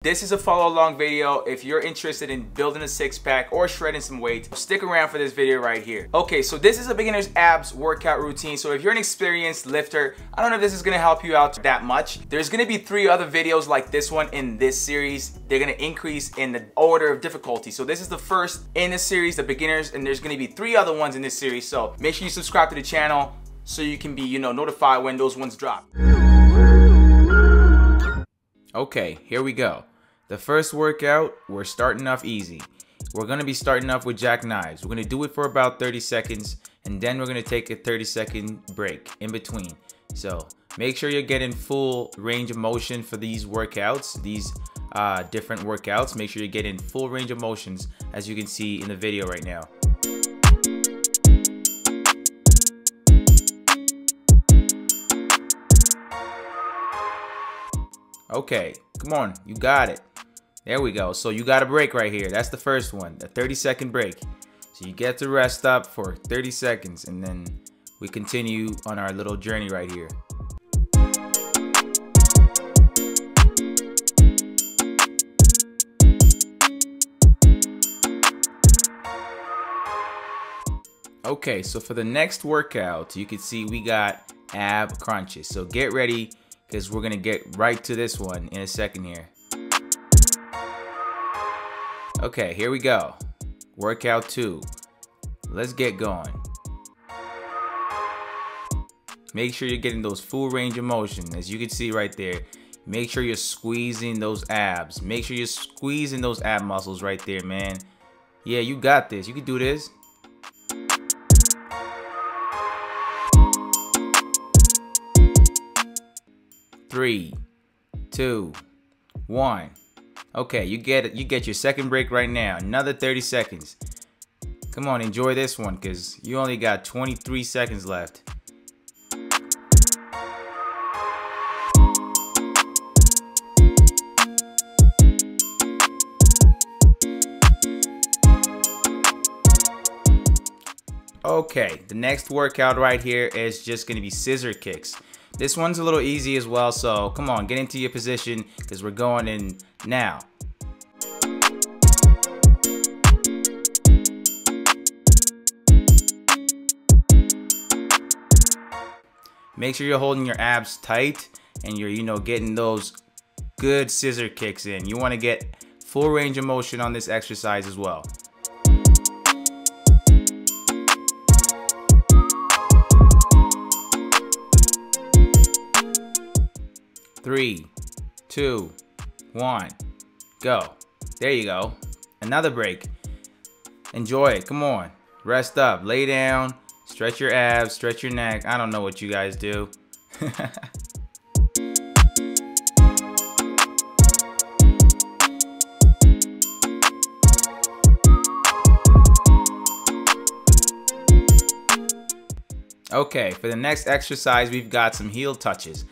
This is a follow along video if you're interested in building a six-pack or shredding some weight. Stick around for this video right here. Okay, so this is a beginner's abs workout routine. So if you're an experienced lifter, I don't know if this is gonna help you out that much. There's gonna be 3 other videos like this one in this series. They're gonna increase in the order of difficulty. So this is the first in the series, the beginners, and there's gonna be 3 other ones in this series. So make sure you subscribe to the channel so you can be, notified when those ones drop. Okay, here we go. The first workout, we're starting off easy. We're gonna be starting off with jackknives. We're gonna do it for about 30 seconds and then we're gonna take a 30-second break in between. So make sure you're getting full range of motion for these workouts, these different workouts. Make sure you're getting full range of motions as you can see in the video right now. Okay, come on, you got it. There we go. So you got a break right here. That's the first one, the 30-second break. So you get to rest up for 30 seconds and then we continue on our little journey right here. Okay, so for the next workout, you can see we got ab crunches. So get ready because we're gonna get right to this one in a second here. Okay, here we go. Workout 2. Let's get going. Make sure you're getting those full range of motion. As you can see right there, make sure you're squeezing those abs. Make sure you're squeezing those ab muscles right there, man. Yeah, you got this. You can do this. Three, 2, 1. Okay, you get it. You get your second break right now. Another 30 seconds. Come on, enjoy this one because you only got 23 seconds left. Okay, the next workout right here is just going to be scissor kicks. This one's a little easy as well, so come on, get into your position because we're going in now. Make sure you're holding your abs tight and you're, getting those good scissor kicks in. You want to get full range of motion on this exercise as well. Three, 2, 1, go. There you go. Another break. Enjoy it. Come on. Rest up. Lay down. Stretch your abs. Stretch your neck. I don't know what you guys do. Okay, for the next exercise, we've got some heel touches.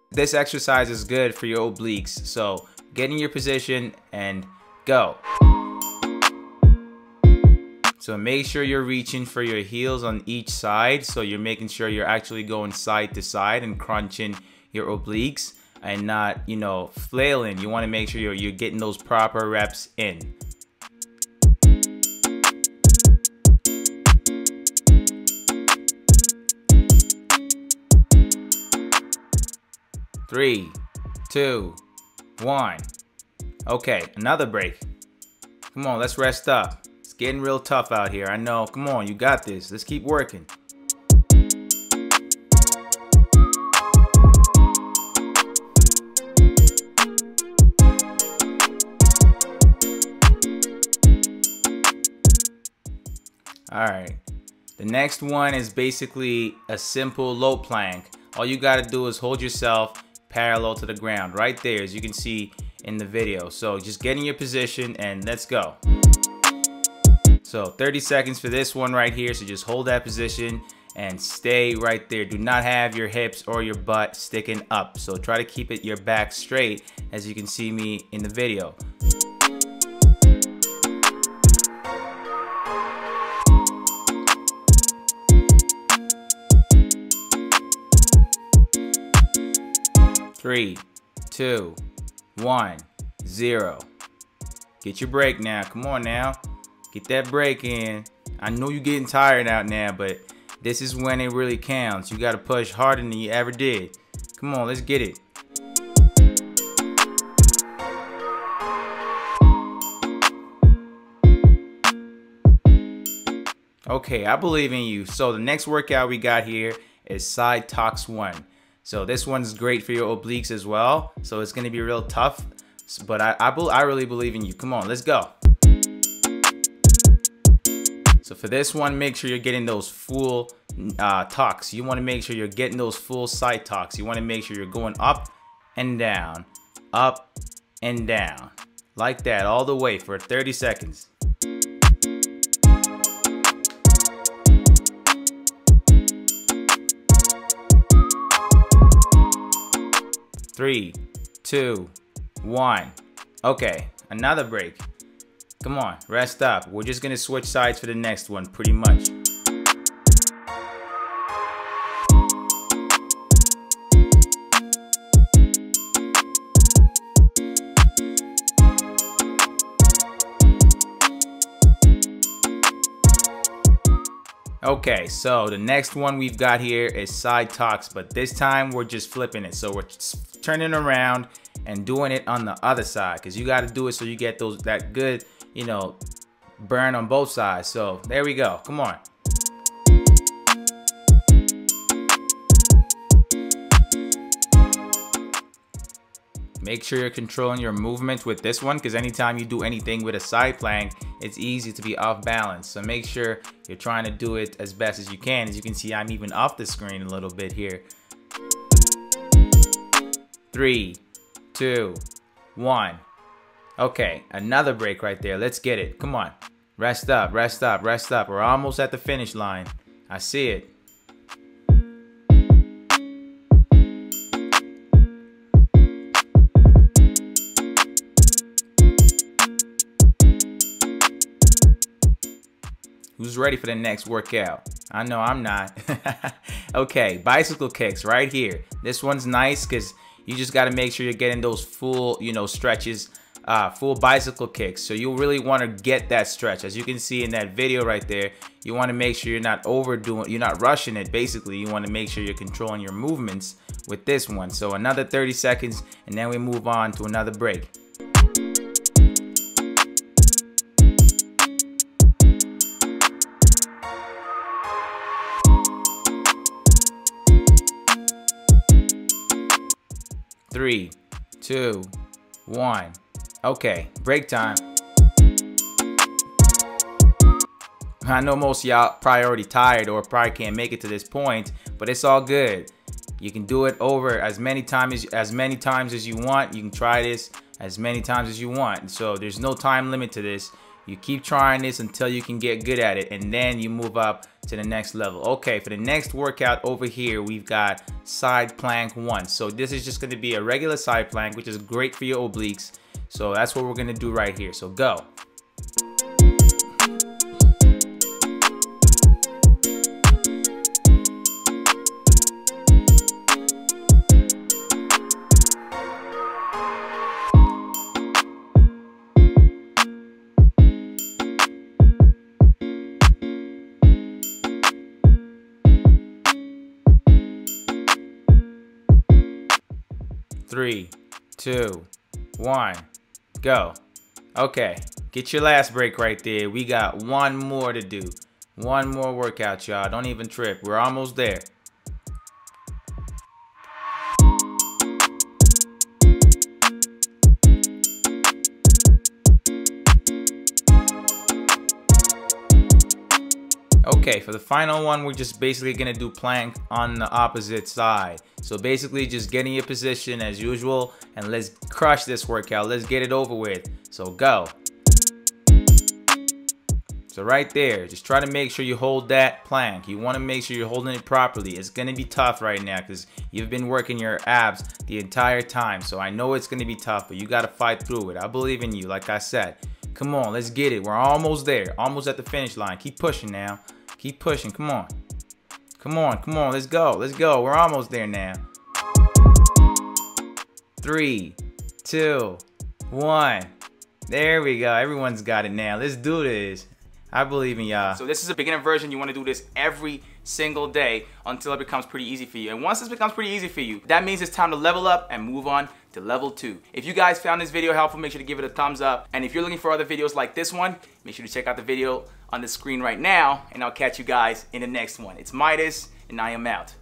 This exercise is good for your obliques, so get in your position and go. So make sure you're reaching for your heels on each side, so you're making sure you're actually going side to side and crunching your obliques and not, flailing. You want to make sure you're getting those proper reps in. Three, 2, 1. Okay, another break. Come on, let's rest up. It's getting real tough out here. I know. Come on, you got this. Let's keep working. Alright. The next one is basically a simple low plank. All you got to do is hold yourself parallel to the ground right there, as you can see in the video. So just get in your position and let's go. So 30 seconds for this one right here. So just hold that position and stay right there. Do not have your hips or your butt sticking up. So try to keep your back straight, as you can see me in the video. Three, 2, 1, 0. Get your break now. Come on now. Get that break in. I know you're getting tired out now, but this is when it really counts. You got to push harder than you ever did. Come on, let's get it. Okay, I believe in you. So the next workout we got here is side tucks 1. So this one's great for your obliques as well. So it's gonna be real tough, but I really believe in you. Come on, let's go. So for this one, make sure you're getting those full tucks. You wanna make sure you're getting those full side tucks. You wanna make sure you're going up and down, like that all the way for 30 seconds. 3, 2, 1. Okay, another break. Come on, rest up. We're just gonna switch sides for the next one, pretty much. Okay, so the next one we've got here is side tucks, but this time we're just flipping it. So we're turning around and doing it on the other side, because you got to do it so you get that good, you know, burn on both sides. So there we go. Come on. Make sure you're controlling your movement with this one, because anytime you do anything with a side plank, it's easy to be off balance. So make sure you're trying to do it as best as you can. As you can see, I'm even off the screen a little bit here. 3, 2, 1. Okay, another break right there. Let's get it. Come on. Rest up, rest up, rest up. We're almost at the finish line. I see it. Who's ready for the next workout? I know I'm not. Okay, bicycle kicks right here. This one's nice because you just got to make sure you're getting those full, you know, stretches, full bicycle kicks. So you really want to get that stretch. As you can see in that video right there, you want to make sure you're not overdoing, you're not rushing it. Basically, you want to make sure you're controlling your movements with this one. So another 30 seconds, and then we move on to another break. Three, 2, 1. Okay, break time. I know most of y'all probably already tired or probably can't make it to this point, but it's all good. You can do it over as many times as you want. You can try this as many times as you want. So there's no time limit to this. You keep trying this until you can get good at it, and then you move up to the next level. Okay, for the next workout over here, we've got side plank 1. So this is just going to be a regular side plank, which is great for your obliques. So that's what we're going to do right here. So go. Three, 2, 1, go. Okay, get your last break right there. We got one more to do. One more workout, y'all. Don't even trip. We're almost there. Okay, for the final one, we're just basically gonna do plank on the opposite side. So basically just getting your position as usual, and let's crush this workout. Let's get it over with. So go. So right there, just try to make sure you hold that plank. You wanna make sure you're holding it properly. It's gonna be tough right now because you've been working your abs the entire time. So I know it's gonna be tough, but you gotta fight through it. I believe in you, like I said. Come on, let's get it. We're almost there, almost at the finish line. Keep pushing now. Keep pushing, come on. Come on, come on, let's go, let's go. We're almost there now. 3, 2, 1. There we go. Everyone's got it now. Let's do this. I believe in y'all. So this is a beginner version. You want to do this every single day until it becomes pretty easy for you. And once this becomes pretty easy for you, that means it's time to level up and move on to level 2. If you guys found this video helpful, make sure to give it a thumbs up. And if you're looking for other videos like this one, make sure to check out the video on the screen right now. And I'll catch you guys in the next one. It's Midas, and I am out.